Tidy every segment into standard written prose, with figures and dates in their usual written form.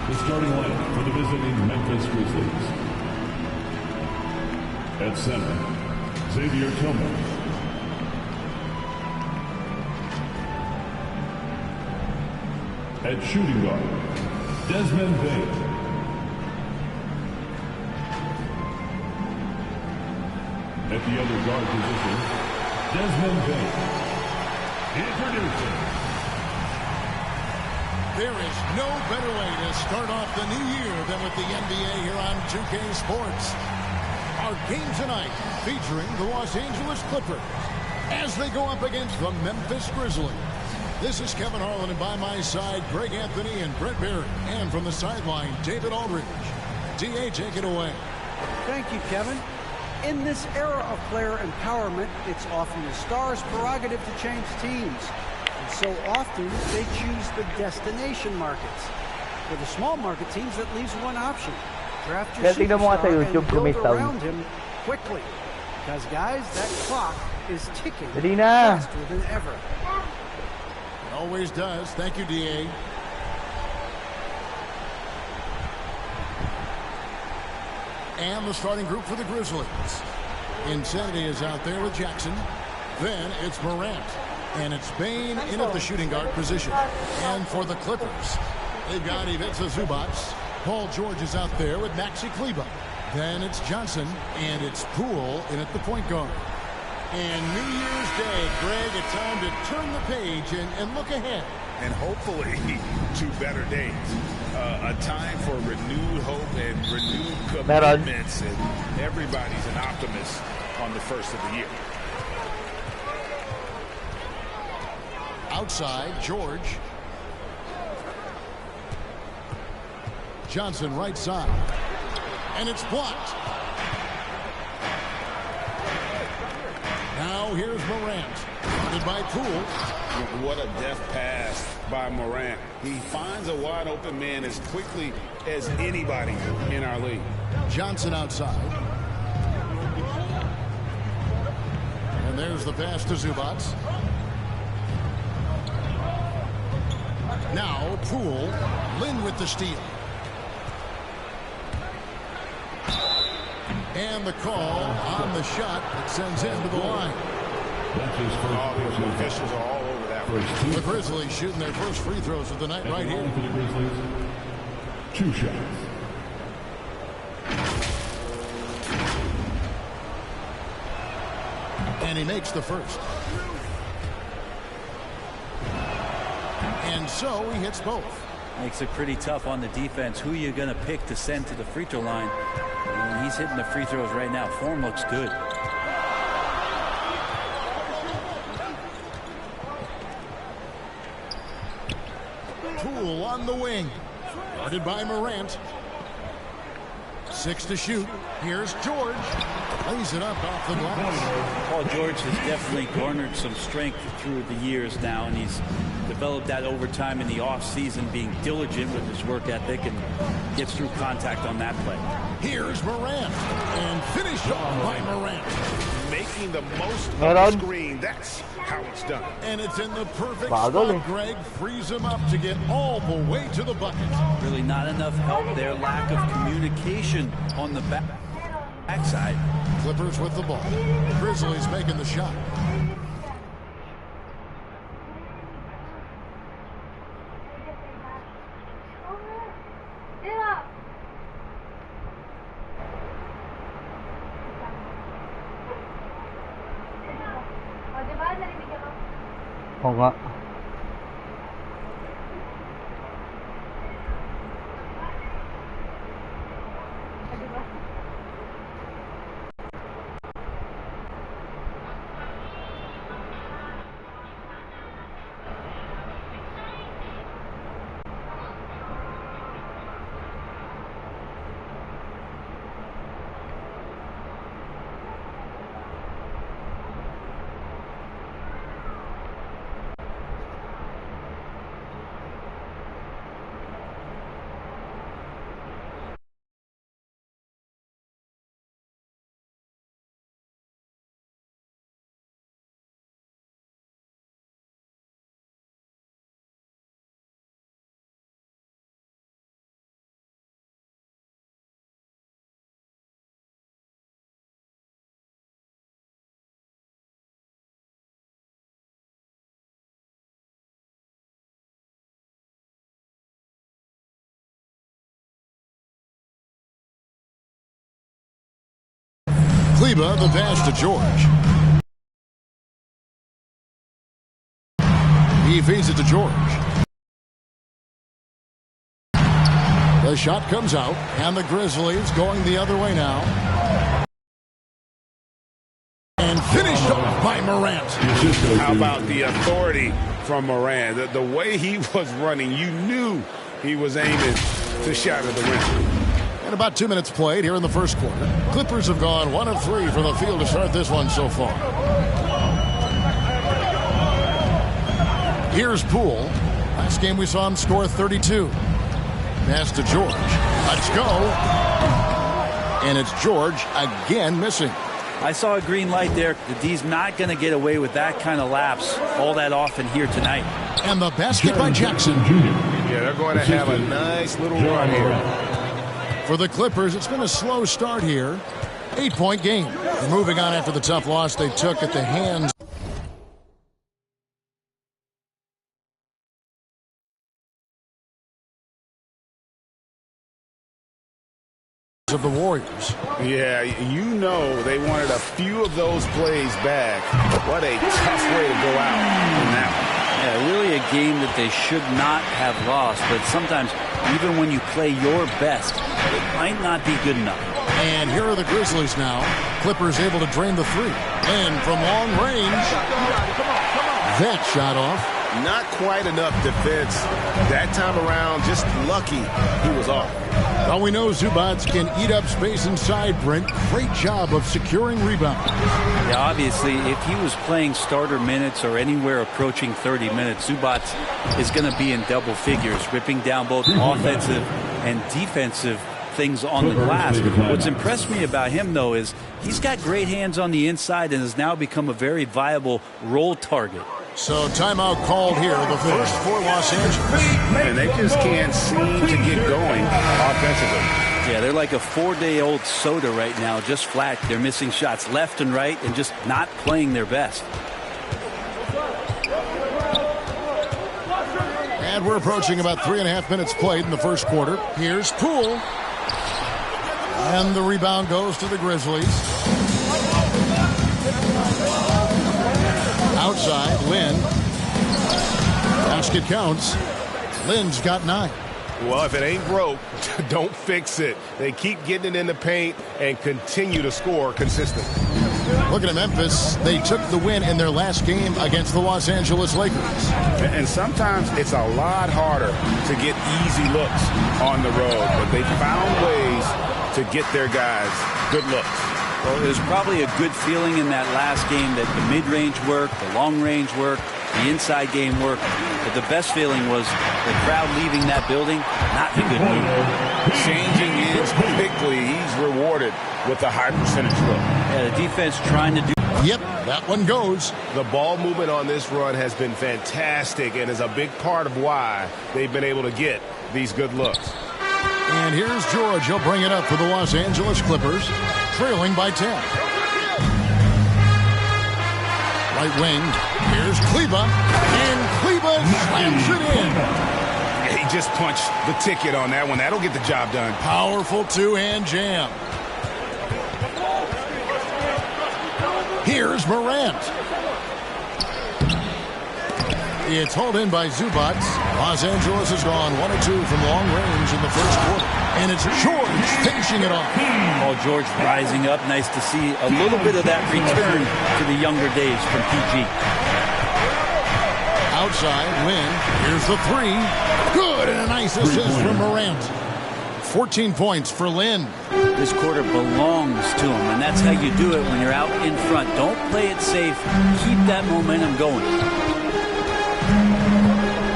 The starting lineup for the visiting Memphis Grizzlies. At center, Xavier Tillman. At shooting guard, Desmond Bain. At the other guard position, Desmond Bain. Introducing. There is no better way to start off the new year than with the NBA here on 2K Sports. Our game tonight featuring the Los Angeles Clippers as they go up against the Memphis Grizzlies. This is Kevin Harlan, and by my side, Greg Anthony and Brett Berry. And from the sideline, David Aldridge. D.A., take it away. Thank you, Kevin. In this era of player empowerment, it's often the star's prerogative to change teams. And so often, they choose the destination markets. For the small market teams, that leaves one option. Draft your superstar and build around him quickly. Because, guys, that clock is ticking faster than ever. Always does. Thank you, D.A. And the starting group for the Grizzlies. Insanity is out there with Jackson. Then it's Morant. And it's Bain in at the shooting guard position. And for the Clippers, they've got Ivica Zubac. Paul George is out there with Maxi Kleber. Then it's Johnson. And it's Poole in at the point guard. And New Year's Day, Greg, it's time to turn the page and look ahead. And hopefully to better days. A time for renewed hope and renewed commitments. And everybody's an optimist on the first of the year. Outside, George. Johnson right side. And it's blocked. Now here's Morant. Guarded by Poole. What a deft pass by Morant. He finds a wide open man as quickly as anybody in our league. Johnson outside. And there's the pass to Zubac. Now Poole. Lynn with the steal. And the call on the shot that sends him to the line. The officials are all over that one. The Grizzlies shooting their first free throws of the night right here. For the Grizzlies, 2 shots. And he makes the first. And so he hits both. Makes it pretty tough on the defense. Who you're going to pick to send to the free throw line. And he's hitting the free throws right now. Form looks good. Poole on the wing. Guarded by Morant. 6 to shoot. Here's George. Lays it up off the glass. Paul George has definitely garnered some strength through the years now, and he's developed that over time in the offseason, being diligent with his work ethic and gets through contact on that play. Here's Morant. And finished off by Morant. Making the most of the screen. That's how it's done. And it's in the perfect spot. Greg frees him up to get all the way to the bucket. Really not enough help there. Lack of communication on the backside. Clippers with the ball. Grizzlies making the shot. Oo nga. Kleber, the pass to George. He feeds it to George. The shot comes out, and the Grizzlies going the other way now. And finished off by Morant. How about the authority from Morant? The way he was running, you knew he was aiming to shatter the rim. And about 2 minutes played here in the first quarter. Clippers have gone 1 of 3 from the field to start this one so far. Here's Poole. Last game we saw him score 32. Pass to George. Let's go. And it's George again missing. I saw a green light there. The D's not going to get away with that kind of lapse all that often here tonight. And the basket by Jackson. Yeah, they're going to have a nice little run here. For the Clippers, it's been a slow start here. 8-point game. They're moving on after the tough loss they took at the hands of the Warriors. Yeah, you know they wanted a few of those plays back. What a tough way to go out in that one. Yeah, really a game that they should not have lost, but sometimes even when you play your best, it might not be good enough. And here are the Grizzlies now. Clippers able to drain the three. And from long range, that shot off. Not quite enough defense that time around. Just lucky he was off. Well, we know Zubac can eat up space inside, Brent. Great job of securing rebounds. Yeah, obviously, if he was playing starter minutes or anywhere approaching 30 minutes, Zubac is going to be in double figures, ripping down both offensive and defensive things on the glass. What's impressed me about him, though, is he's got great hands on the inside and has now become a very viable roll target. So timeout called here, the first for Los Angeles. And they just can't seem to get going offensively. Yeah, they're like a 4-day-old soda right now, just flat. They're missing shots left and right and just not playing their best. And we're approaching about 3.5 minutes played in the first quarter. Here's Poole. And the rebound goes to the Grizzlies. Outside, Lynn. Basket counts. Lynn's got 9. Well, if it ain't broke, don't fix it. They keep getting it in the paint and continue to score consistently. Looking at Memphis, they took the win in their last game against the Los Angeles Lakers. And sometimes it's a lot harder to get easy looks on the road, but they found ways to get their guys good looks. Well, it was probably a good feeling in that last game that the mid-range worked, the long-range worked, the inside game worked. But the best feeling was the crowd leaving that building not in a good mood. Changing ends quickly. He's rewarded with a high percentage look. Yeah, the defense trying to do. Yep, that one goes. The ball movement on this run has been fantastic and is a big part of why they've been able to get these good looks. And here's George. He'll bring it up for the Los Angeles Clippers, trailing by 10. Right wing. Here's Kleber. And Kleber slams it in. He just punched the ticket on that one. That'll get the job done. Powerful two-hand jam. Here's Morant. It's hauled in by Zubac. Los Angeles has gone 1 of 2 from long range in the first quarter. And it's George finishing it off. Oh, George rising up. Nice to see a little bit of that return to the younger days from PG. Outside, Lynn. Here's the three. Good, and a nice assist from Morant. 14 points for Lynn. This quarter belongs to him, and that's how you do it when you're out in front. Don't play it safe. Keep that momentum going.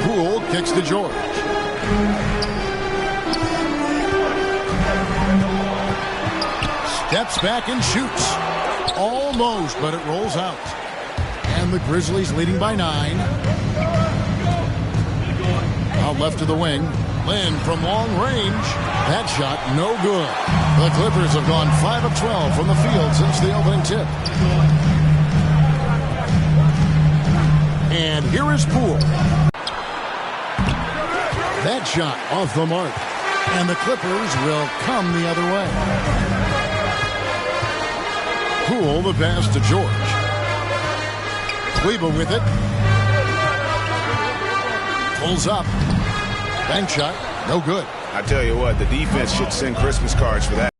Poole kicks to George. Steps back and shoots. Almost, but it rolls out. And the Grizzlies leading by 9. Out left to the wing. Lynn from long range. That shot no good. The Clippers have gone 5 of 12 from the field since the opening tip. And here is Poole. That shot off the mark. And the Clippers will come the other way. Poole, the pass to George. Kleba with it. Pulls up. Bank shot. No good. I tell you what, the defense should send Christmas cards for that.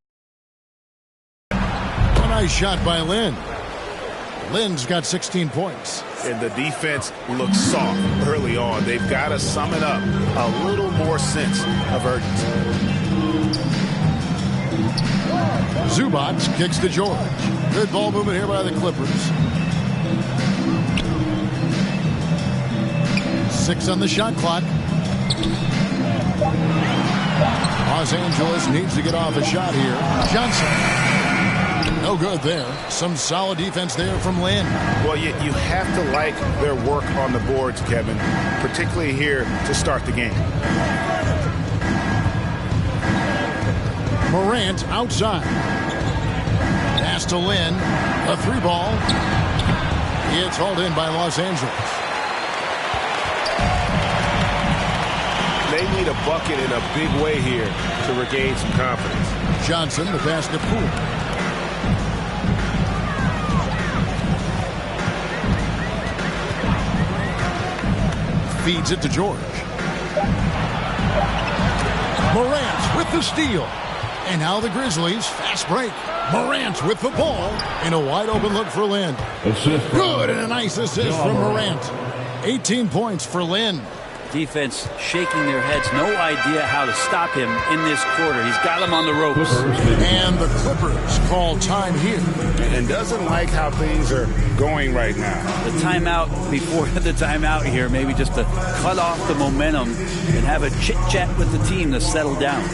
A nice shot by Lynn. Lynn's got 16 points. And the defense looks soft early on. They've got to sum it up. A little more sense of urgency. Zubac kicks to George. Good ball movement here by the Clippers. 6 on the shot clock. Los Angeles needs to get off a shot here. Johnson. No good there. Some solid defense there from Lynn. Well, you have to like their work on the boards, Kevin, particularly here to start the game. Morant outside. Pass to Lynn. A 3-ball. It's hauled in by Los Angeles. They need a bucket in a big way here to regain some confidence. Johnson, the pass to Poole. Feeds it to George. Morant with the steal. And now the Grizzlies, fast break. Morant with the ball. And a wide open look for Lynn. Good, and a nice assist from Morant. 18 points for Lynn. Defense shaking their heads. No idea how to stop him in this quarter. He's got him on the ropes. And the Clippers call time here. And doesn't like how things are going right now. The timeout before the timeout here, maybe just to cut off the momentum and have a chit-chat with the team to settle down.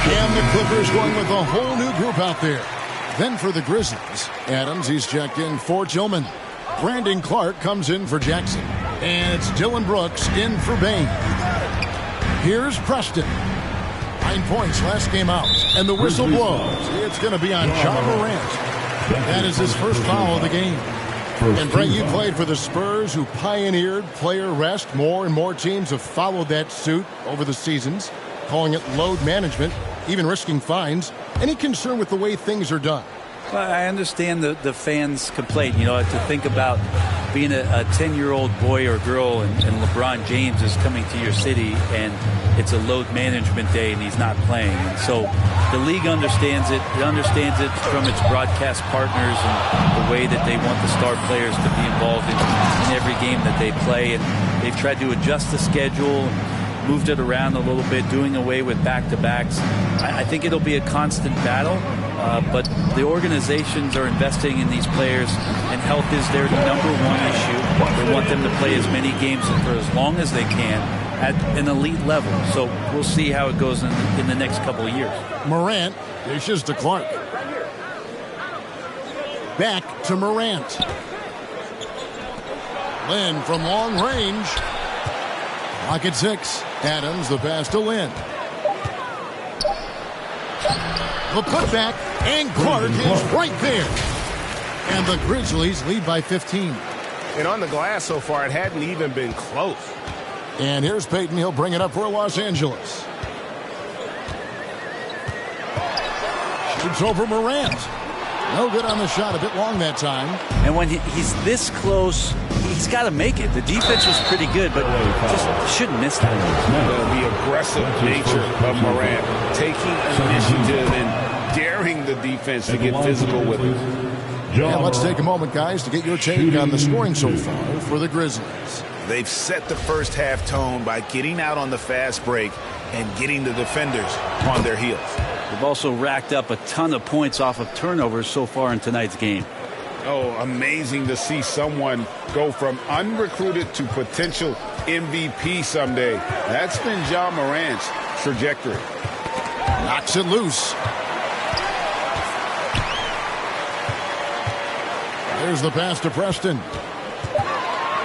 And the Clippers going with a whole new group out there. Then for the Grizzlies, Adams, he's checked in for Tillman. Brandon Clark comes in for Jackson. And it's Dylan Brooks in for Bain. Here's Preston. 9 points last game out. And the whistle blows. It's going to be on John Morant. That is his first foul of the game. And Brett, you played for the Spurs, who pioneered player rest. More and more teams have followed that suit over the seasons, calling it load management, even risking fines. Any concern with the way things are done? Well, I understand the fans' complaint. You know, to think about being a 10-year-old boy or girl and LeBron James is coming to your city and it's a load management day and he's not playing. And so the league understands it. It understands it from its broadcast partners and the way that they want the star players to be involved in every game that they play. And they've tried to adjust the schedule and moved it around a little bit, doing away with back-to-backs. I think it'll be a constant battle. But the organizations are investing in these players, and health is their number one issue. They want them to play as many games for as long as they can at an elite level. So we'll see how it goes in the next couple of years. Morant dishes to Clark. Back to Morant. Lynn from long range. Clock at 6. Adams, the pass to Lynn. The putback, and Clark is right there. And the Grizzlies lead by 15. And on the glass so far, it hadn't even been close. And here's Payton. He'll bring it up for Los Angeles. Shoots over Morant. No good on the shot. A bit long that time. And when he's this close, he's got to make it. The defense was pretty good, but just shouldn't miss that. The aggressive nature of Morant, taking initiative and daring the defense to get physical with him. Yeah, let's take a moment, guys, to get your take on the scoring so far for the Grizzlies. They've set the first half tone by getting out on the fast break and getting the defenders on their heels. They've also racked up a ton of points off of turnovers so far in tonight's game. Oh, amazing to see someone go from unrecruited to potential MVP someday. That's been Ja Morant's trajectory. Knocks it loose. There's the pass to Preston.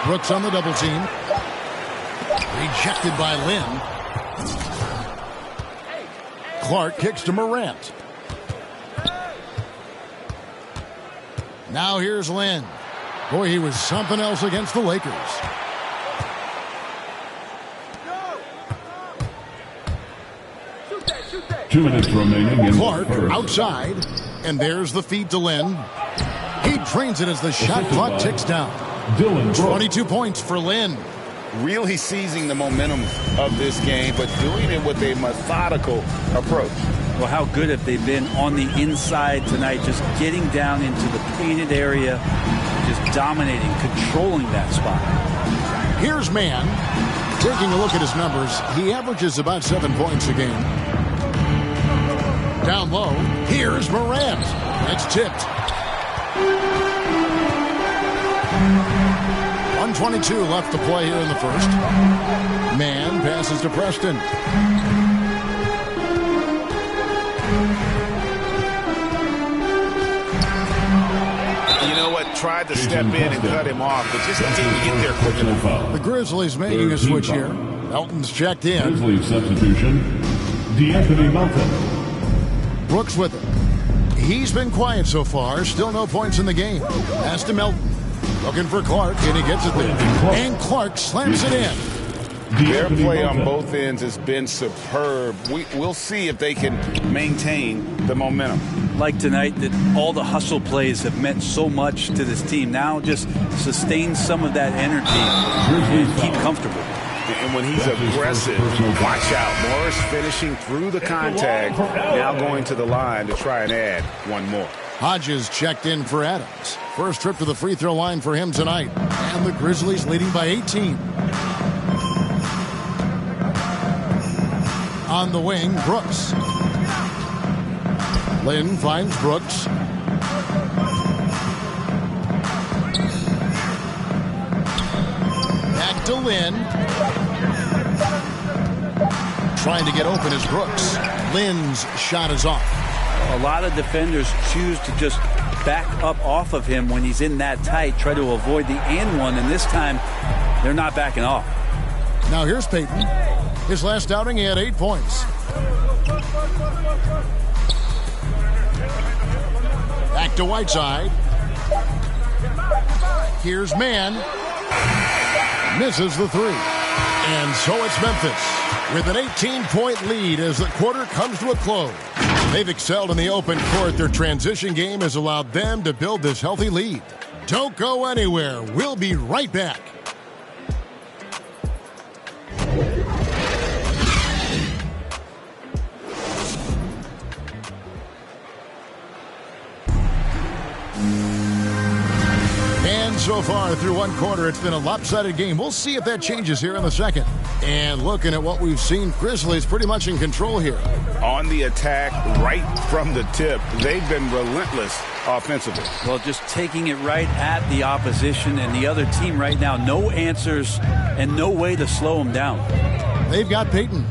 Brooks on the double team. Rejected by Lynn. Clark kicks to Morant. Now here's Lynn. Boy, he was something else against the Lakers. Shoot that. 2 minutes remaining in Clark the first. outside. And there's the feed to Lynn. He drains it as the shot clock ticks down. Dylan Brooks. 22 points for Lynn. Really seizing the momentum of this game, but doing it with a methodical approach. Well, how good have they been on the inside tonight, just getting down into the painted area, just dominating, controlling that spot. Here's Mann. Taking a look at his numbers, he averages about 7 points a game. Down low, here's Morant. It's tipped. 1:22 left to play here in the first. Mann passes to Preston. You know what? Tried to step in and cut him off, but just didn't get there quick enough. The Grizzlies making a switch here. Melton's checked in. Grizzlies substitution. D'Anthony Melton. Brooks with it. He's been quiet so far. Still no points in the game. Pass to Melton. Looking for Clark, and he gets it there. And Clark slams it in. Their play on both ends has been superb. We'll see if they can maintain the momentum. Like tonight, that all the hustle plays have meant so much to this team. Now just sustain some of that energy and keep comfortable. And when he's aggressive, watch out. Morris finishing through the contact, now going to the line to try and add one more. Hodges checked in for Adams. First trip to the free throw line for him tonight. And the Grizzlies leading by 18. On the wing, Brooks. Lynn finds Brooks. Back to Lynn. Trying to get open is Brooks. Lynn's shot is off. A lot of defenders choose to just back up off of him when he's in that tight, try to avoid the and one, and this time they're not backing off. Now here's Payton. His last outing, he had 8 points. Back to Whiteside. Here's Mann. Misses the three. And so it's Memphis with an 18-point lead as the quarter comes to a close. They've excelled in the open court. Their transition game has allowed them to build this healthy lead. Don't go anywhere. We'll be right back. And so far through one quarter, it's been a lopsided game. We'll see if that changes here in the second. And looking at what we've seen, Grizzlies pretty much in control here. On the attack, right from the tip, they've been relentless offensively. Well, just taking it right at the opposition and the other team right now. No answers and no way to slow them down. They've got Payton.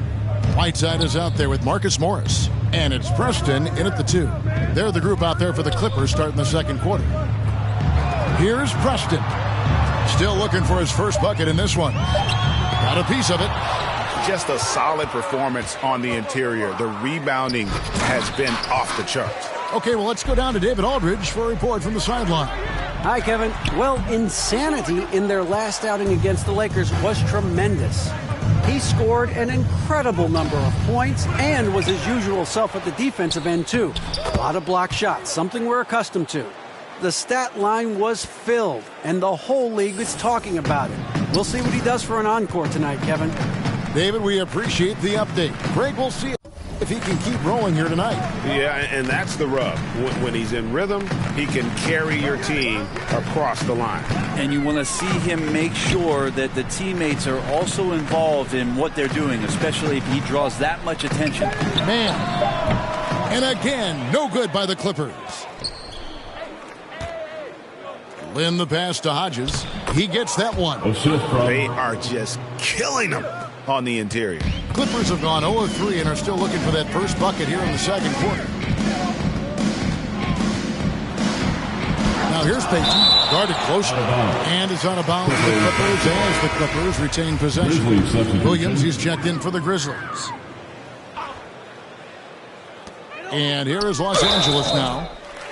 Whiteside is out there with Marcus Morris. And it's Preston in at the 2. They're the group out there for the Clippers starting the second quarter. Here's Preston. Still looking for his first bucket in this one. Got a piece of it. Just a solid performance on the interior. The rebounding has been off the charts. Okay, well, let's go down to David Aldridge for a report from the sideline. Hi, Kevin. Well, insanity in their last outing against the Lakers was tremendous. He scored an incredible number of points and was his usual self at the defensive end, too. A lot of block shots, something we're accustomed to. The stat line was filled, and the whole league is talking about it. We'll see what he does for an encore tonight, Kevin. David, we appreciate the update. Greg, we'll see if he can keep rolling here tonight. Yeah, and that's the rub. When he's in rhythm, he can carry your team across the line. And you want to see him make sure that the teammates are also involved in what they're doing, especially if he draws that much attention. Man. And again, no good by the Clippers. Lynn the pass to Hodges. He gets that one. They are just killing him on the interior. Clippers have gone 0 of 3 and are still looking for that first bucket here in the second quarter. Now here's Payton. Guarded closely. And is out of bounds for the Clippers as the Clippers retain possession. Williams, he's checked in for the Grizzlies. And here is Los Angeles now.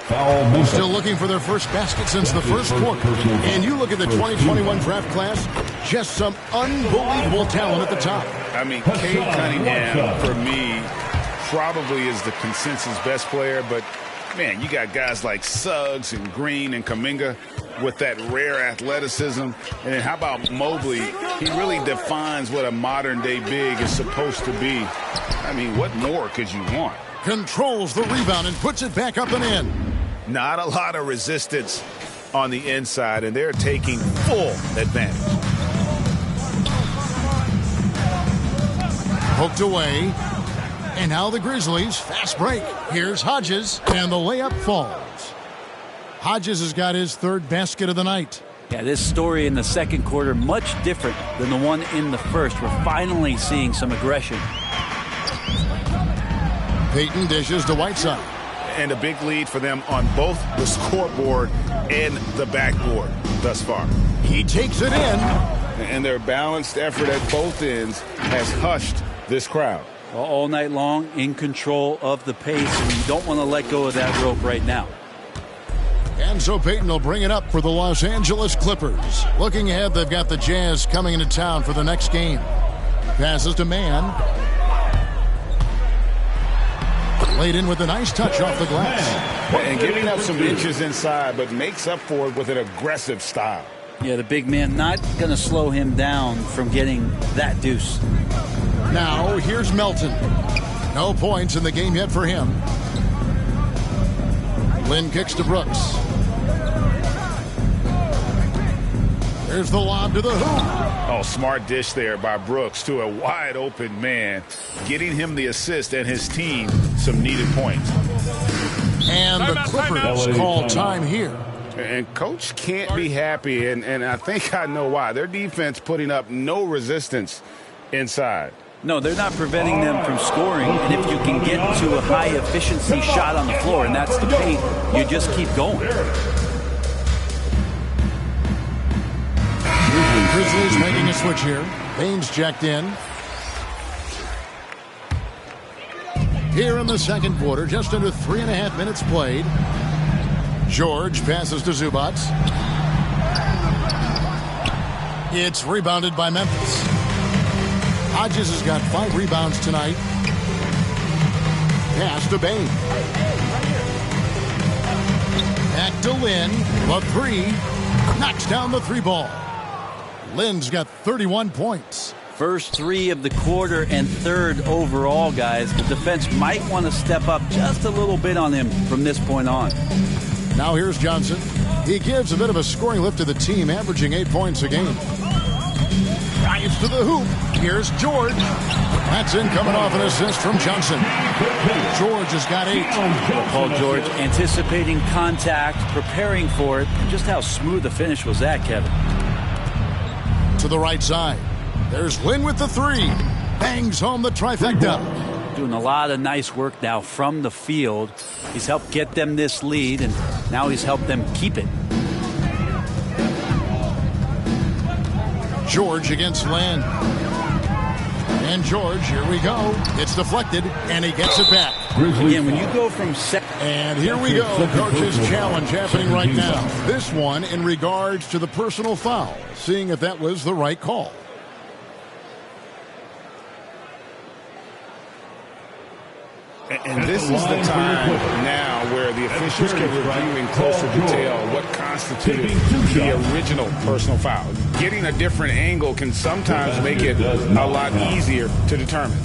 Foul. Still looking for their first basket since the first quarter. And you look at the 2021 draft class, just some unbelievable talent at the top. I mean, Cade Cunningham, for me, probably is the consensus best player. But, man, you got guys like Suggs and Green and Kuminga with that rare athleticism. And then how about Mobley? He really defines what a modern-day big is supposed to be. I mean, what more could you want? Controls the rebound and puts it back up and in. Not a lot of resistance on the inside, and they're taking full advantage. Poked away. And now the Grizzlies, fast break. Here's Hodges, and the layup falls. Hodges has got his third basket of the night. Yeah, this story in the second quarter, much different than the one in the first. We're finally seeing some aggression. Payton dishes to Whiteside. And a big lead for them on both the scoreboard and the backboard thus far. He takes it in. And their balanced effort at both ends has hushed this crowd. Well, all night long, in control of the pace, and you don't want to let go of that rope right now. And so Payton will bring it up for the Los Angeles Clippers. Looking ahead, they've got the Jazz coming into town for the next game. Passes to Mann. Laid in with a nice touch off the glass. And giving up some inches inside, but makes up for it with an aggressive style. Yeah, the big man not going to slow him down from getting that deuce. Now, here's Melton. No points in the game yet for him. Lynn kicks to Brooks. There's the lob to the hoop. Oh, smart dish there by Brooks to a wide open man, getting him the assist and his team some needed points. And the Clippers call time here. And Coach can't be happy, and I think I know why. Their defense putting up no resistance inside. No, they're not preventing them from scoring, and if you can get to a high-efficiency shot on the floor, and that's the paint, you just keep going. Grizzlies making a switch here. Baines checked in. Here in the second quarter, just under 3.5 minutes played. George passes to Zubac. It's rebounded by Memphis. Hodges has got 5 rebounds tonight. Pass to Bain. Back to Lynn. The 3. Knocks down the 3 ball. Lynn's got 31 points. First 3 of the quarter and third overall, guys. The defense might want to step up just a little bit on him from this point on. Now here's Johnson. He gives a bit of a scoring lift to the team, averaging 8 points a game. Drives to the hoop. Here's George. That's in, coming off an assist from Johnson. George has got 8. Paul George anticipating contact, preparing for it. Just how smooth the finish was that, Kevin. To the right side. There's Lynn with the 3. Bangs home the trifecta. Doing a lot of nice work now from the field. He's helped get them this lead, and now he's helped them keep it. George against Lynn. And George, here we go. It's deflected, and he gets it back. Again, when you go from and here we go. Coach's challenge happening right now. This one in regards to the personal foul, seeing if that was the right call. And this is the time now where the officials can review in closer detail what constituted the original personal foul. Getting a different angle can sometimes make it a lot easier to determine.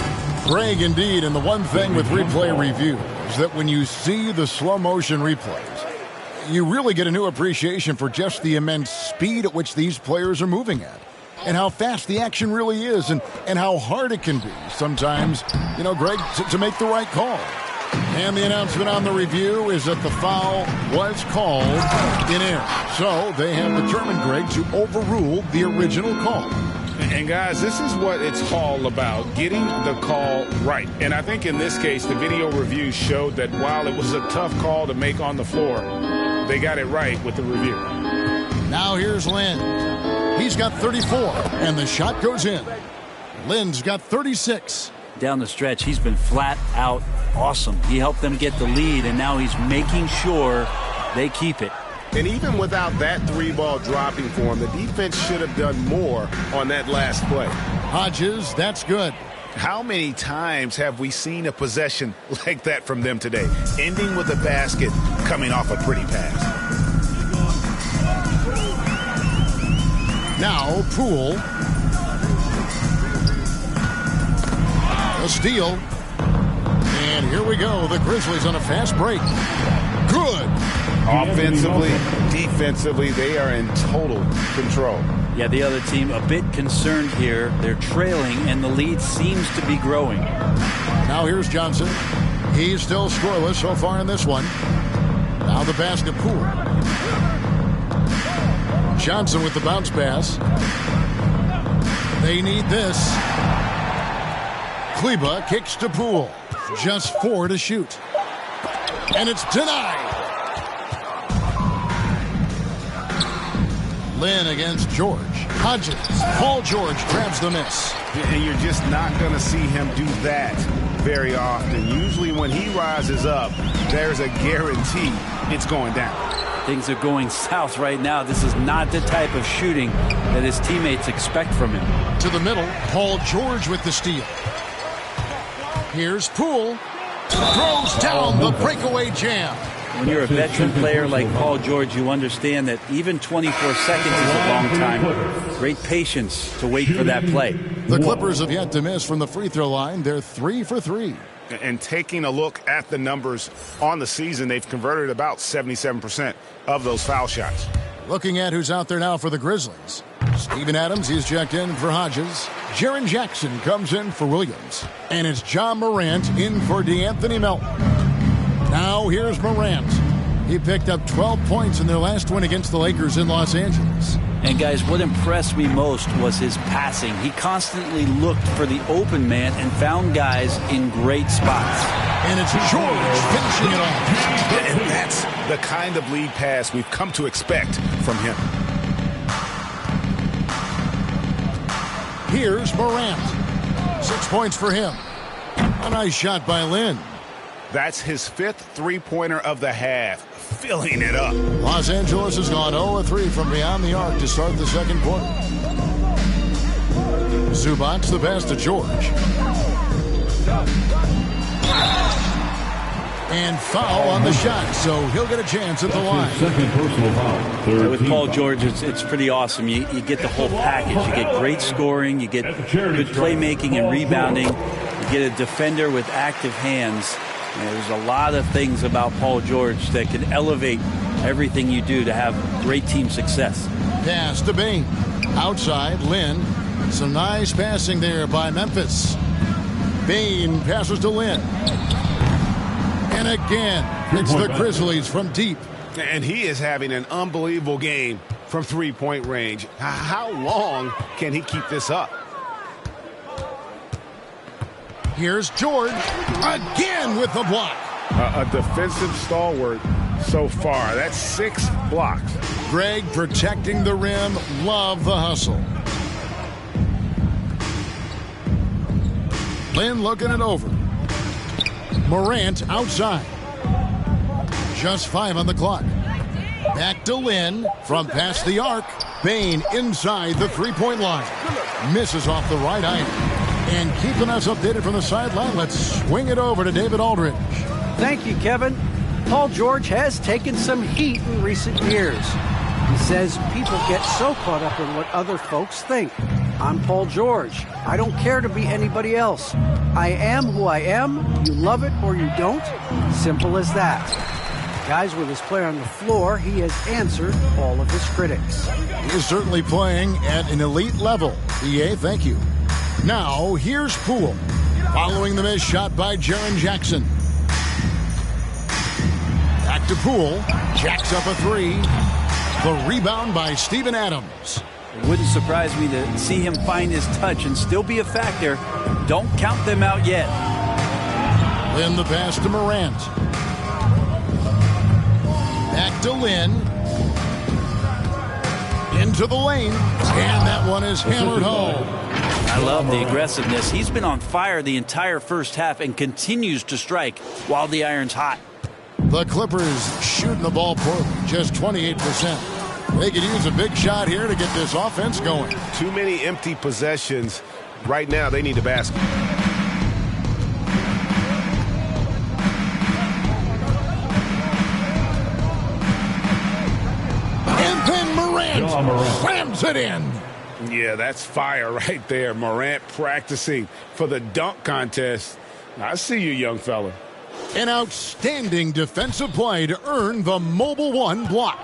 Greg, indeed, and the one thing with replay review is that when you see the slow motion replays, you really get a new appreciation for just the immense speed at which these players are moving at. And how fast the action really is, and how hard it can be sometimes, Greg, to make the right call. And the announcement on the review is that the foul was called in error. So they have determined, Greg, to overrule the original call. And guys, this is what it's all about, getting the call right. And I think in this case, the video review showed that while it was a tough call to make on the floor, they got it right with the review. Now here's Lynn. He's got 34, and the shot goes in. Lynn's got 36. Down the stretch, he's been flat out awesome. He helped them get the lead, and now he's making sure they keep it. And even without that 3-ball dropping for him, the defense should have done more on that last play. Hodges, that's good. How many times have we seen a possession like that from them today, ending with a basket coming off a pretty pass? Now, Poole. A steal. And here we go. The Grizzlies on a fast break. Good. Offensively, defensively, they are in total control. Yeah, the other team a bit concerned here. They're trailing, and the lead seems to be growing. Now here's Johnson. He's still scoreless so far in this one. Now the pass to Poole. Johnson with the bounce pass. They need this. Kleba kicks to Poole. Just 4 to shoot. And it's denied. Lynn against George. Hodges. Paul George grabs the miss. And you're just not going to see him do that very often. Usually when he rises up, there's a guarantee it's going down. Things are going south right now. This is not the type of shooting that his teammates expect from him. To the middle, Paul George with the steal. Here's Poole. Throws down the breakaway jam. When you're a veteran player like Paul George, you understand that even 24 seconds is a long time. Great patience to wait for that play. The Clippers have yet to miss from the free throw line. They're 3 for 3. And taking a look at the numbers on the season, they've converted about 77% of those foul shots. Looking at who's out there now for the Grizzlies. Steven Adams, he's checked in for Hodges. Jaren Jackson comes in for Williams. And it's John Morant in for DeAnthony Melton. Now here's Morant. He picked up 12 points in their last win against the Lakers in Los Angeles. And guys, what impressed me most was his passing. He constantly looked for the open man and found guys in great spots. And it's George finishing it off. And that's the kind of lead pass we've come to expect from him. Here's Morant. 6 points for him. A nice shot by Lynn. That's his 5th three-pointer of the half, filling it up. Los Angeles has gone 0-3 from beyond the arc to start the second quarter. Zubac the pass to George. And foul on the shot, so he'll get a chance at the line. Second personal foul. With Paul George, it's pretty awesome. You get the whole package. You get great scoring. You get good playmaking and rebounding. You get a defender with active hands. There's a lot of things about Paul George that can elevate everything you do to have great team success. Pass to Bain. Outside, Lynn. Some nice passing there by Memphis. Bain passes to Lynn. And again, it's the Grizzlies from deep. And he is having an unbelievable game from three-point range. How long can he keep this up? Here's George again with the block. A defensive stalwart so far. That's 6 blocks. Greg protecting the rim. Love the hustle. Lynn looking it over. Morant outside. Just 5 on the clock. Back to Lynn from past the arc. Bain inside the three-point line. Misses off the right iron. And keeping us updated from the sideline, let's swing it over to David Aldridge. Thank you, Kevin. Paul George has taken some heat in recent years. He says people get so caught up in what other folks think. I'm Paul George. I don't care to be anybody else. I am who I am. You love it or you don't. Simple as that. Guys, with his play on the floor, he has answered all of his critics. He is certainly playing at an elite level. EA, thank you. Now, here's Poole. Following the missed shot by Jaren Jackson. Back to Poole. Jacks up a 3. The rebound by Steven Adams. It wouldn't surprise me to see him find his touch and still be a factor. Don't count them out yet. Then the pass to Morant. Back to Lynn. Into the lane. And that one is hammered home. I love the aggressiveness. He's been on fire the entire first half and continues to strike while the iron's hot. The Clippers shooting the ball poorly, just 28%. They could use a big shot here to get this offense going. Too many empty possessions. Right now, they need a basket. And then Morant slams it in. Yeah, that's fire right there. Morant practicing for the dunk contest. I see you, young fella. An outstanding defensive play to earn the Mobile One block.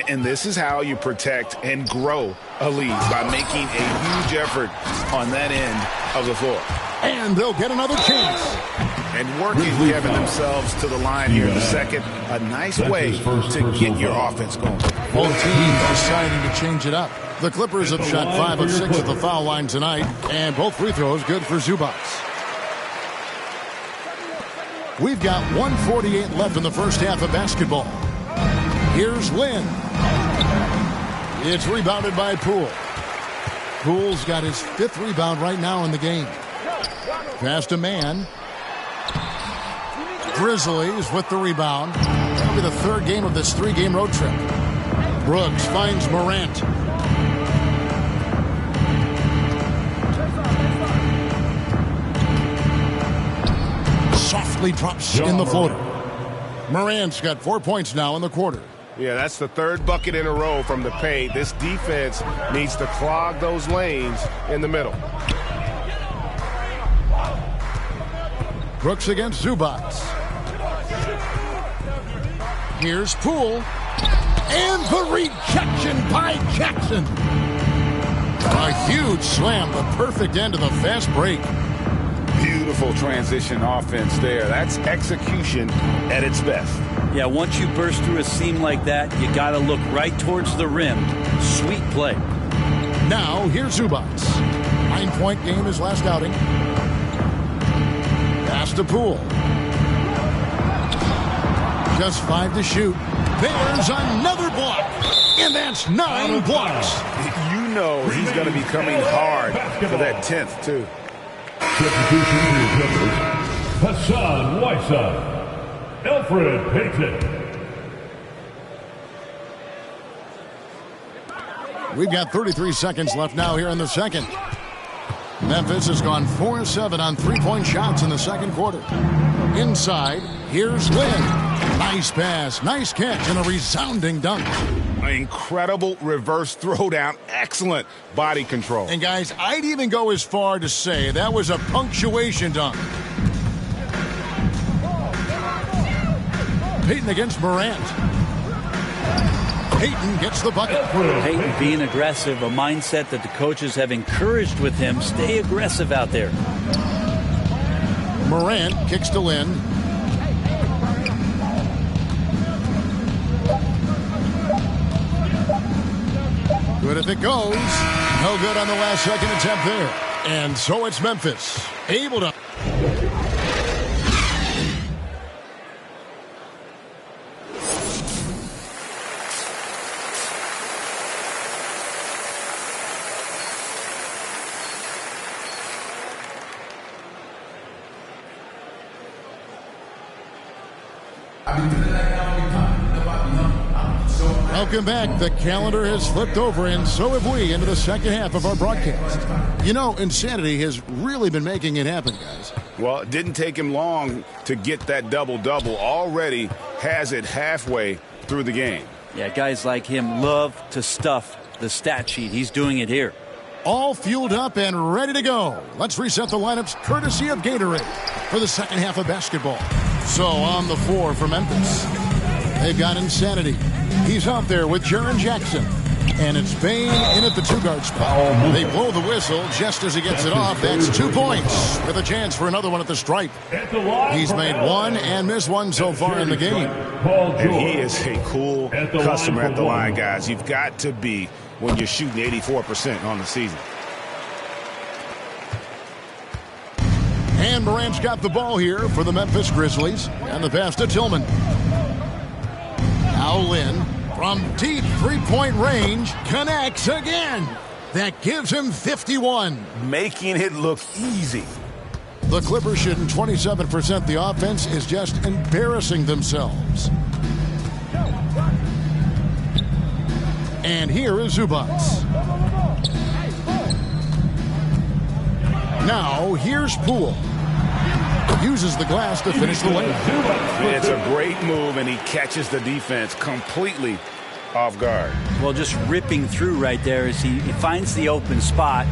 And this is how you protect and grow a lead, by making a huge effort on that end of the floor. And they'll get another chance. And working, Kevin, themselves to the line here in the second. A nice way to get your offense going. Both teams deciding to change it up. The Clippers have shot 5 of 6 at the foul line tonight, and both free throws good for Zubac. We've got 1:48 left in the first half of basketball. Here's Lynn. It's rebounded by Poole. Poole's got his 5th rebound right now in the game. Pass to Man. Grizzlies with the rebound. That'll be the 3rd game of this 3-game road trip. Brooks finds Morant. Softly drops in the floater. Morant's got 4 points now in the quarter. Yeah, that's the 3rd bucket in a row from the paint. This defense needs to clog those lanes in the middle. Brooks against Zubac. Here's Poole. And the rejection by Jackson. A huge slam, the perfect end of the fast break. Beautiful transition offense there. That's execution at its best. Yeah, once you burst through a seam like that, you got to look right towards the rim. Sweet play. Now, here's Zubac. 9-point game his last outing. Pass to Poole. Just 5 to shoot. There's another block. And that's 9 blocks. You know he's going to be coming hard for that 10th, too. Substitution for your Clippers, Hassan Whiteside, Elfrid Payton. We've got 33 seconds left now here in the second. Memphis has gone 4-7 on 3-point shots in the second quarter. Inside, here's Lynn. Nice pass, nice catch, and a resounding dunk. Incredible reverse throwdown. Excellent body control. And guys, I'd even go as far to say that was a punctuation dunk. Payton against Morant. Payton gets the bucket. Payton being aggressive, a mindset that the coaches have encouraged with him. Stay aggressive out there. Morant kicks to Lynn. Good if it goes. No good on the last second attempt there. And so it's Memphis. Able to... Welcome back. The calendar has flipped over, and so have we, into the second half of our broadcast. You know, insanity has really been making it happen, guys. Well, it didn't take him long to get that double-double. Already has it halfway through the game. Yeah, guys like him love to stuff the stat sheet. He's doing it here. All fueled up and ready to go. Let's reset the lineups courtesy of Gatorade for the second half of basketball. So on the floor for Memphis, they've got Insanity. He's out there with Jaren Jackson. And it's Bane in at the 2-guard spot. They blow the whistle just as he gets it off. That's 2 points with a chance for another one at the stripe. He's made one and missed one so far in the game. And he is a cool customer at the line, guys. You've got to be when you're shooting 84% on the season. And Morant's got the ball here for the Memphis Grizzlies. And the pass to Tillman. Now Lynn from deep three-point range, connects again. That gives him 51. Making it look easy. The Clippers shooting 27%. The offense is just embarrassing themselves. And here is Zubac. Now here's Poole. Uses the glass to finish the layup. It's a great move, and he catches the defense completely off guard. Well, just ripping through right there as he finds the open spot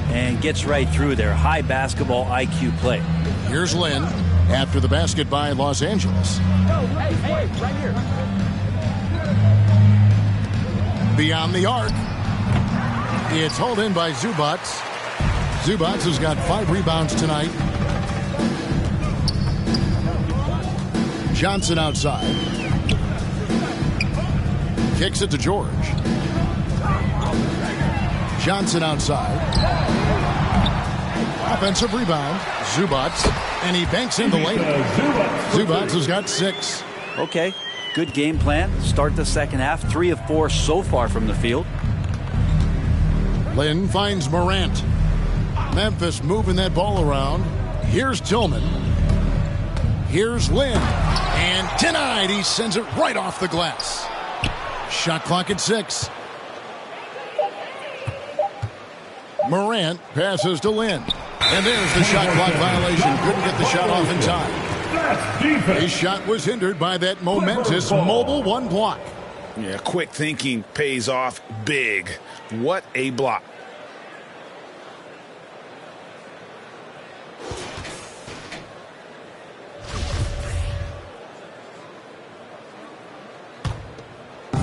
and gets right through there. High basketball IQ play. Here's Lynn after the basket by Los Angeles. Right here. Beyond the arc. It's hauled in by Zubac. Zubac has got 5 rebounds tonight. Johnson outside. Kicks it to George. Johnson outside. Offensive rebound. Zubac. And he banks in the layup. Zubac has got 6. Okay, good game plan. Start the second half. 3 of 4 so far from the field. Lynn finds Morant. Memphis moving that ball around. Here's Tillman. Here's Lynn. And denied. He sends it right off the glass. Shot clock at 6. Morant passes to Lynn. And there's the shot clock violation. Couldn't get the shot off in time. His shot was hindered by that momentous mobile 1 block. Yeah, quick thinking pays off big. What a block.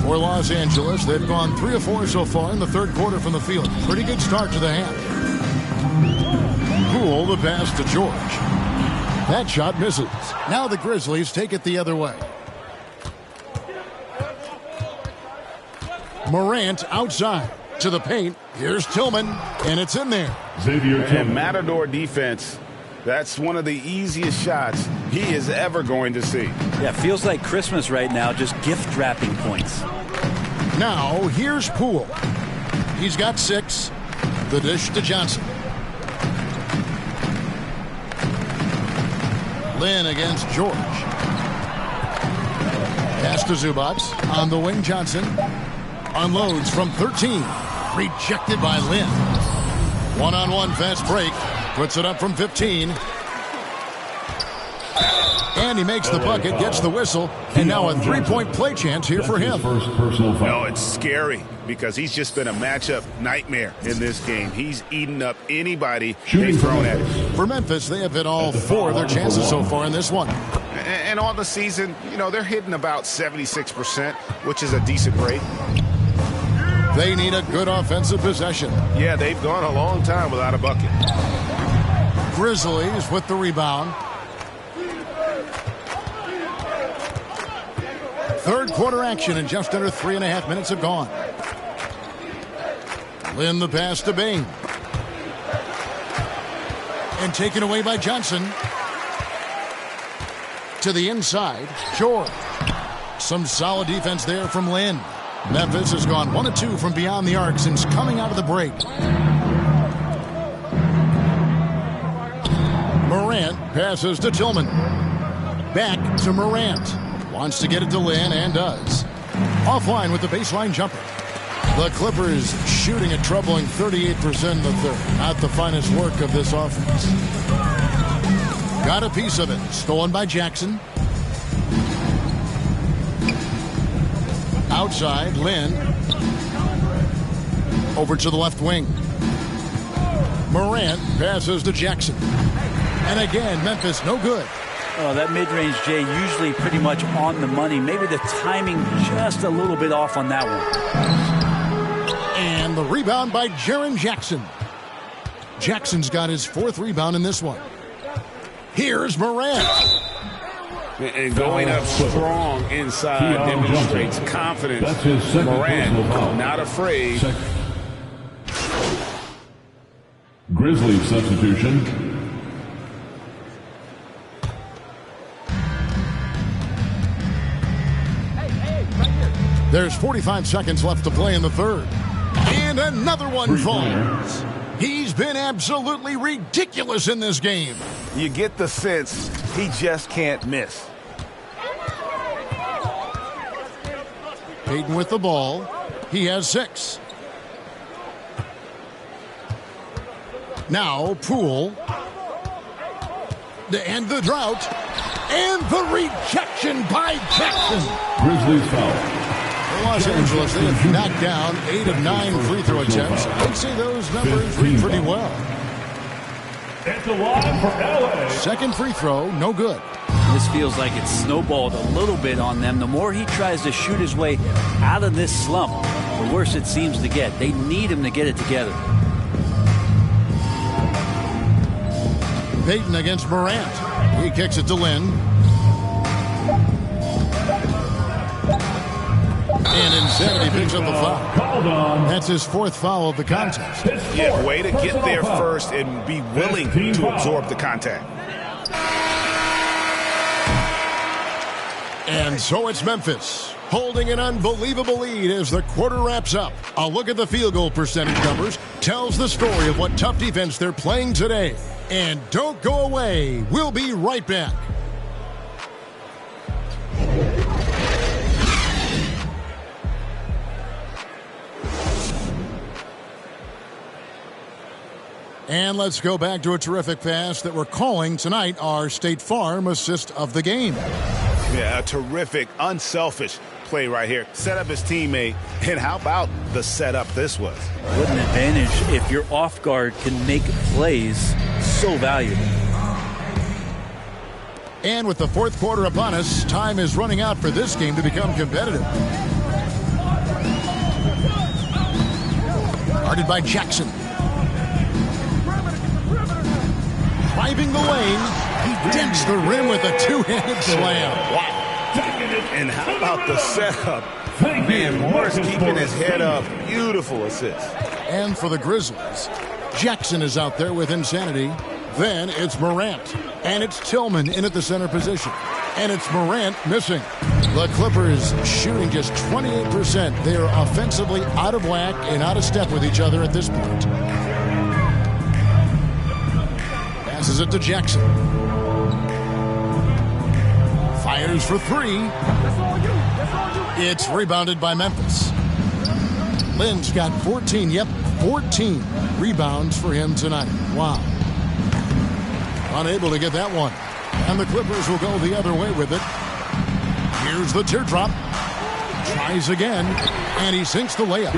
For Los Angeles, they've gone 3 of 4 so far in the third quarter from the field. Pretty good start to the half. Poole the pass to George. That shot misses. Now the Grizzlies take it the other way. Morant outside to the paint. Here's Tillman, and it's in there. And Matador defense, that's one of the easiest shots he is ever going to see. Yeah, feels like Christmas right now, just gift wrapping points. Now here's Poole. He's got 6. The dish to Johnson. Lynn against George. Pass to Zubac. On the wing, Johnson. Unloads from 13. Rejected by Lynn. One-on-one fast break. Puts it up from 15. And he makes the bucket, gets the whistle, and now a 3-point play chance here for him. No, it's scary because he's just been a matchup nightmare in this game. He's eaten up anybody they've thrown at him. For Memphis, they have hit all 4 of their chances so far in this one. And on the season, you know, they're hitting about 76%, which is a decent rate. They need a good offensive possession. Yeah, they've gone a long time without a bucket. Grizzlies with the rebound. Third quarter action, and just under 3.5 minutes have gone. Lynn the pass to Bain. And taken away by Johnson. To the inside, George. Some solid defense there from Lynn. Memphis has gone 1 of 2 from beyond the arc since coming out of the break. Morant passes to Tillman. Back to Morant. Wants to get it to Lynn and does. Offline with the baseline jumper. The Clippers shooting a troubling 38% in the third. Not the finest work of this offense. Got a piece of it. Stolen by Jackson. Outside, Lynn. Over to the left wing. Morant passes to Jackson. And again, Memphis no good. Oh, that mid-range, Jay, usually pretty much on the money. Maybe the timing just a little bit off on that one. And the rebound by Jaren Jackson. Jackson's got his 4th rebound in this one. Here's Morant. And going up strong inside demonstrates confidence. Morant, not afraid. Grizzlies substitution. There's 45 seconds left to play in the third. And another one falls. He's been absolutely ridiculous in this game. You get the sense he just can't miss. Payton with the ball. He has 6. Now Poole. And the drought. And the rejection by Jackson. Grizzlies foul. Los Angeles, they have knocked down 8 of 9 free throw attempts. I'd say those numbers read pretty well. It's a line for LA. Second free throw, no good. This feels like it's snowballed a little bit on them. The more he tries to shoot his way out of this slump, the worse it seems to get. They need him to get it together. Payton against Morant. He kicks it to Lynn. And instead he picks up the foul. That's his 4th foul of the contest. Yeah, way to get there first and be willing to absorb the contact. And so it's Memphis, holding an unbelievable lead as the quarter wraps up. A look at the field goal percentage numbers tells the story of what tough defense they're playing today. And don't go away. We'll be right back. And let's go back to a terrific pass that we're calling tonight our State Farm assist of the game. Yeah, a terrific, unselfish play right here. Set up his teammate, and how about the setup this was? What an advantage if your off guard can make plays so valuable. And with the 4th quarter upon us, time is running out for this game to become competitive. Guarded by Jackson. Driving the lane, he dents the rim with a 2-handed slam. Wow. And how about the setup? Man, Morris keeping his head up. Beautiful assist. And for the Grizzlies, Jackson is out there with insanity. Then it's Morant. And it's Tillman in at the center position. And it's Morant missing. The Clippers shooting just 28%. They are offensively out of whack and out of step with each other at this point. Passes it to Jackson. Fires for 3. It's rebounded by Memphis. Lynn's got 14. Yep, 14 rebounds for him tonight. Wow. Unable to get that one. And the Clippers will go the other way with it. Here's the teardrop. Tries again. And he sinks the layup.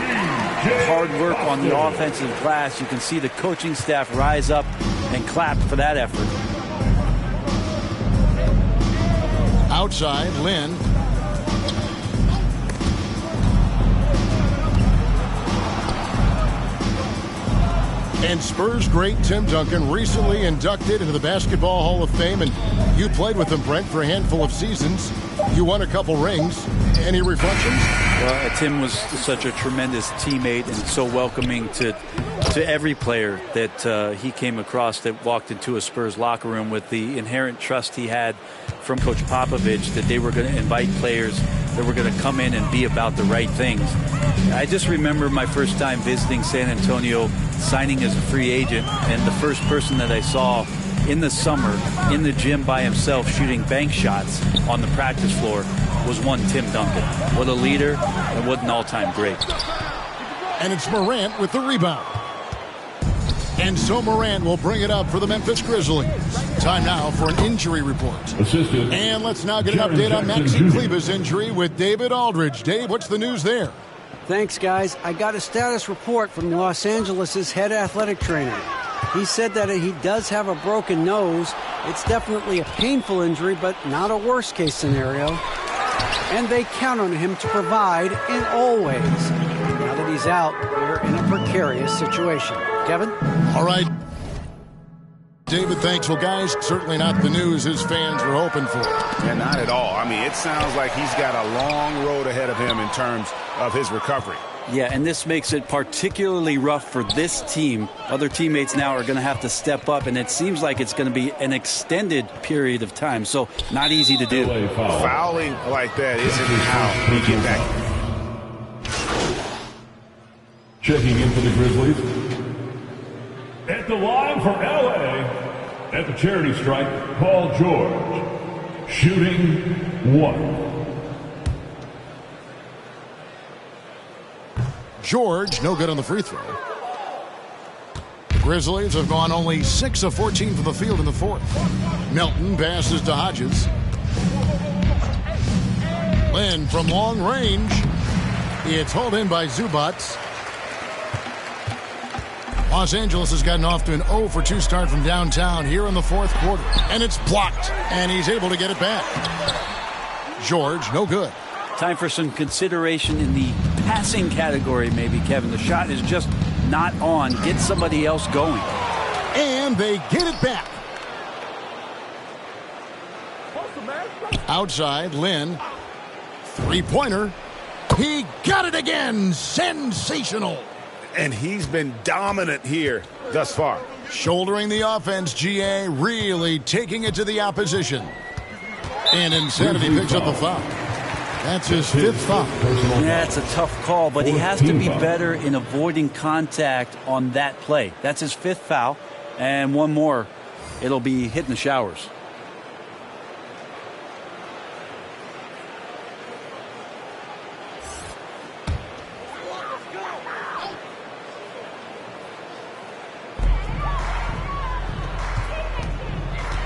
Hard work on the offensive glass. You can see the coaching staff rise up and clap for that effort. Outside, Lynn. And Spurs great Tim Duncan recently inducted into the Basketball Hall of Fame, and you played with him, Brent, for a handful of seasons. You won a couple rings. Any reflections? Well, Tim was such a tremendous teammate and so welcoming to every player that he came across that walked into a Spurs locker room with the inherent trust he had from Coach Popovich that they were going to invite players that were going to come in and be about the right things. I just remember my first time visiting San Antonio, signing as a free agent, and the first person that I saw in the summer in the gym by himself shooting bank shots on the practice floor was one Tim Duncan. What a leader and what an all-time great. And it's Morant with the rebound. And so Morant will bring it up for the Memphis Grizzlies. Time now for an injury report. Assistant. And let's now get an update on Maxi Kleber's injury with David Aldridge. Dave, what's the news there? Thanks, guys. I got a status report from Los Angeles' head athletic trainer. He said that he does have a broken nose. It's definitely a painful injury, but not a worst-case scenario. And they count on him to provide in all ways. Now that he's out, they're in a precarious situation. Kevin? All right. David, thanks. Well, guys, certainly not the news his fans were hoping for. Yeah, not at all. I mean, it sounds like he's got a long road ahead of him in terms of his recovery. Yeah, and this makes it particularly rough for this team. Other teammates now are going to have to step up, and it seems like it's going to be an extended period of time, so not easy to do. Fouling like that isn't how we get back. Checking in for the Grizzlies. At the line for LA, at the charity stripe, Paul George. Shooting 1. George, no good on the free throw. Grizzlies have gone only 6 of 14 from the field in the fourth. Melton passes to Hodges. Lynn from long range. It's hauled in by Zubac. Los Angeles has gotten off to an 0 for 2 start from downtown here in the fourth quarter. And it's blocked, and he's able to get it back. George, no good. Time for some consideration in the passing category, maybe, Kevin. The shot is just not on. Get somebody else going. And they get it back. Outside, Lynn. Three-pointer. He got it again. Sensational. And he's been dominant here thus far. Shouldering the offense, GA really taking it to the opposition. And Insanity picks up the foul. That's his 5th foul. That's a tough call, but he has to be better in avoiding contact on that play. That's his 5th foul. And one more, it'll be hitting the showers.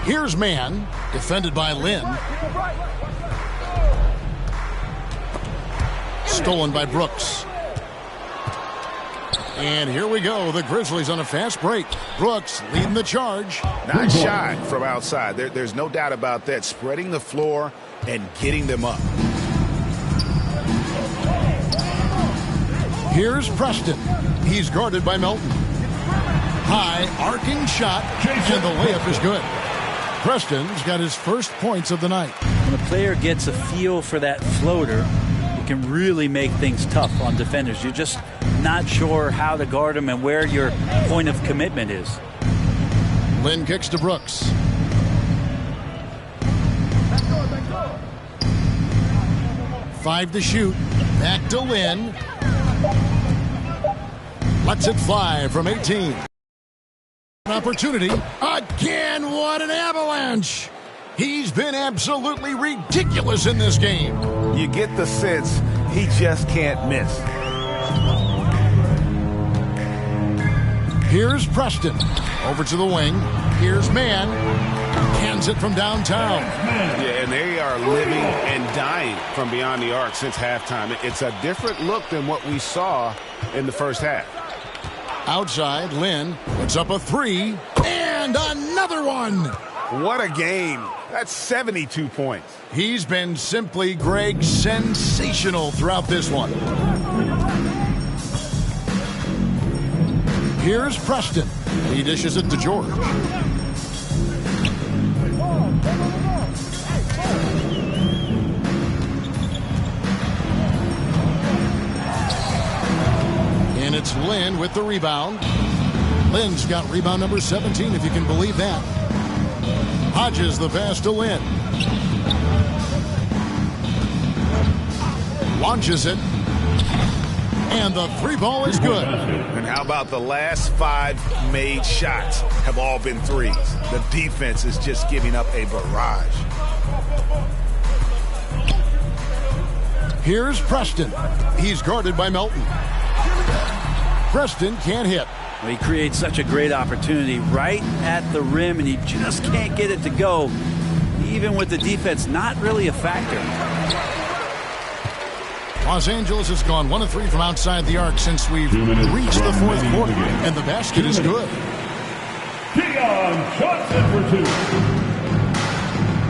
Here's man, defended by Lynn. Stolen by Brooks. And here we go. The Grizzlies on a fast break. Brooks leading the charge. Not shy from outside. There's no doubt about that. Spreading the floor and getting them up. Here's Preston. He's guarded by Melton. High arcing shot. And the layup is good. Preston's got his first points of the night. When a player gets a feel for that floater, it can really make things tough on defenders. You're just not sure how to guard them and where your point of commitment is. Lynn kicks to Brooks. Five to shoot. Back to Lynn. Lets it fly from 18. Opportunity. Again, what an avalanche. He's been absolutely ridiculous in this game. You get the sense he just can't miss. Here's Preston. Over to the wing. Here's man. Hands it from downtown. Yeah, and they are living and dying from beyond the arc since halftime. It's a different look than what we saw in the first half. Outside, Lynn puts up a 3, and another one. What a game. That's 72 points. He's been simply, Greg, sensational throughout this one. Here's Preston. He dishes it to George. And it's Lynn with the rebound. Lynn's got rebound number 17, if you can believe that. Hodges the pass to Lynn. Launches it. And the 3-ball is good. And how about the last 5 made shots have all been threes? The defense is just giving up a barrage. Here's Preston. He's guarded by Melton. Preston can't hit. Well, he creates such a great opportunity right at the rim, and he just can't get it to go. Even with the defense, not really a factor. Los Angeles has gone 1 of 3 from outside the arc since we've reached the fourth quarter, and the basket is good. Keon Johnson for 2.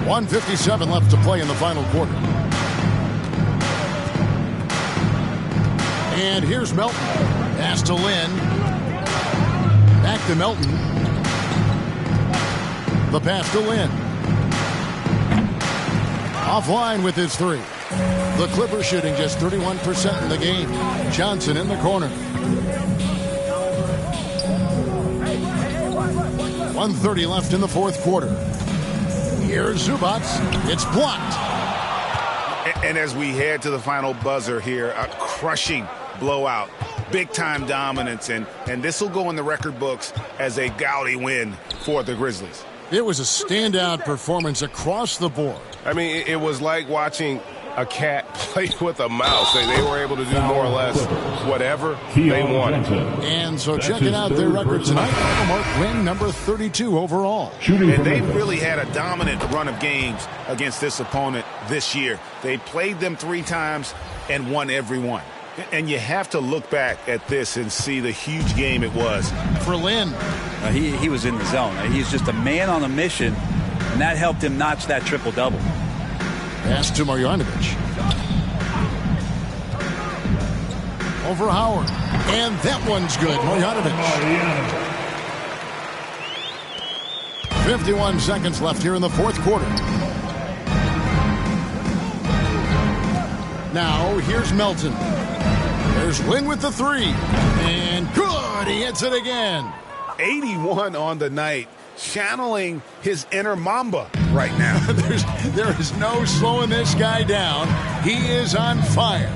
1:57 left to play in the final quarter. And here's Melton. Pass to Lynn. Back to Melton. The pass to Lynn. Offline with his 3. The Clippers shooting just 31% in the game. Johnson in the corner. 1:30 left in the fourth quarter. Here's Zubac. It's blocked. And as we head to the final buzzer here, a crushing blowout big-time dominance, and this will go in the record books as a gaudy win for the Grizzlies. It was a standout performance across the board. I mean, it was like watching a cat play with a mouse. They were able to do more or less whatever they wanted. And so checking out their record tonight, Mark win number 32 overall. And they've really had a dominant run of games against this opponent this year. They played them 3 times and won every one. And you have to look back at this and see the huge game it was. For Lynn. He was in the zone. He's just a man on a mission, and that helped him notch that triple-double. Pass to Marjanovic. Over Howard. And that one's good. Marjanovic. 51 seconds left here in the fourth quarter. Now, here's Melton. There's Lynn with the 3. And good! He hits it again. 81 on the night. Channeling his inner Mamba right now. There is no slowing this guy down. He is on fire.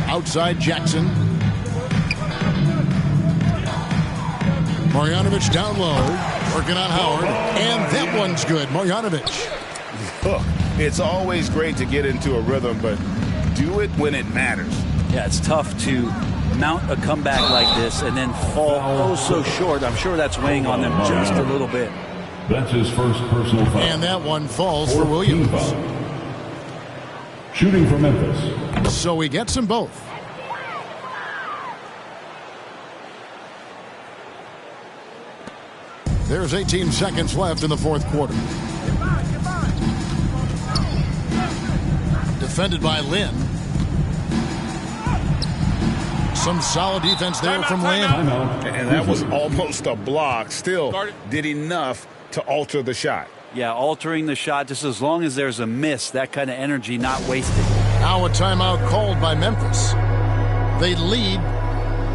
Outside Jackson. Marjanovic down low. Working on Howard. And that one's good. Marjanovic. Look, it's always great to get into a rhythm, but do it when it matters. Yeah, it's tough to mount a comeback like this and then fall oh so short. I'm sure that's weighing on them just a little bit. That's his first personal foul. And that one falls for Williams. Shooting for Memphis. So he gets them both. There's 18 seconds left in the fourth quarter. Defended by Lynn. Some solid defense there from Lynn. And that was almost a block. Still did enough to alter the shot. Yeah, altering the shot just as long as there's a miss, that kind of energy not wasted. Now a timeout called by Memphis. They lead.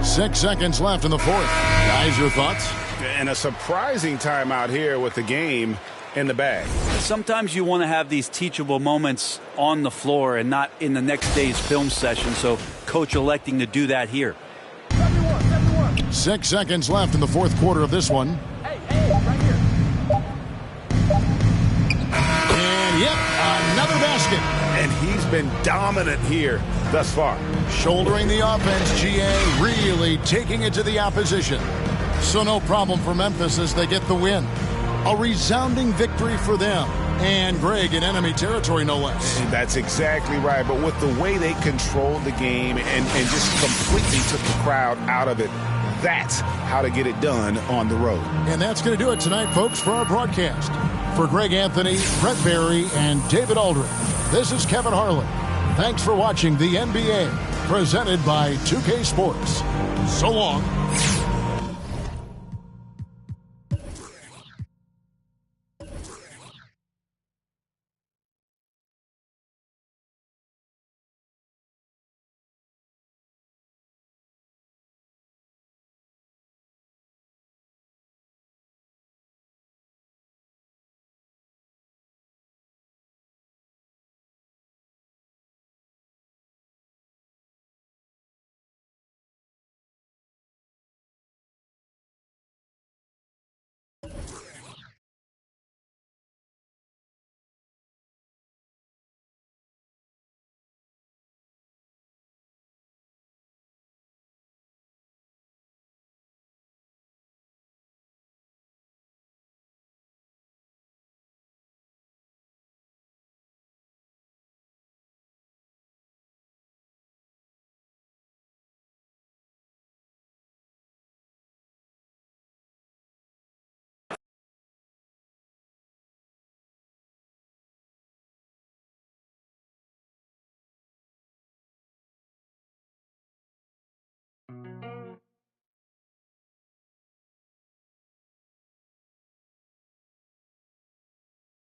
6 seconds left in the fourth. Guys, your thoughts? And a surprising timeout here with the game in the bag. Sometimes you want to have these teachable moments on the floor and not in the next day's film session, so coach electing to do that here. 6 seconds left in the fourth quarter of this one. And yep, another basket. And he's been dominant here thus far. Shouldering the offense, GA really taking it to the opposition. So no problem for Memphis as they get the win. A resounding victory for them. And Greg in enemy territory, no less. And that's exactly right. But with the way they controlled the game and just completely took the crowd out of it, that's how to get it done on the road. And that's going to do it tonight, folks, for our broadcast. For Greg Anthony, Brett Barry, and David Aldridge, this is Kevin Harlan. Thanks for watching the NBA, presented by 2K Sports. So long.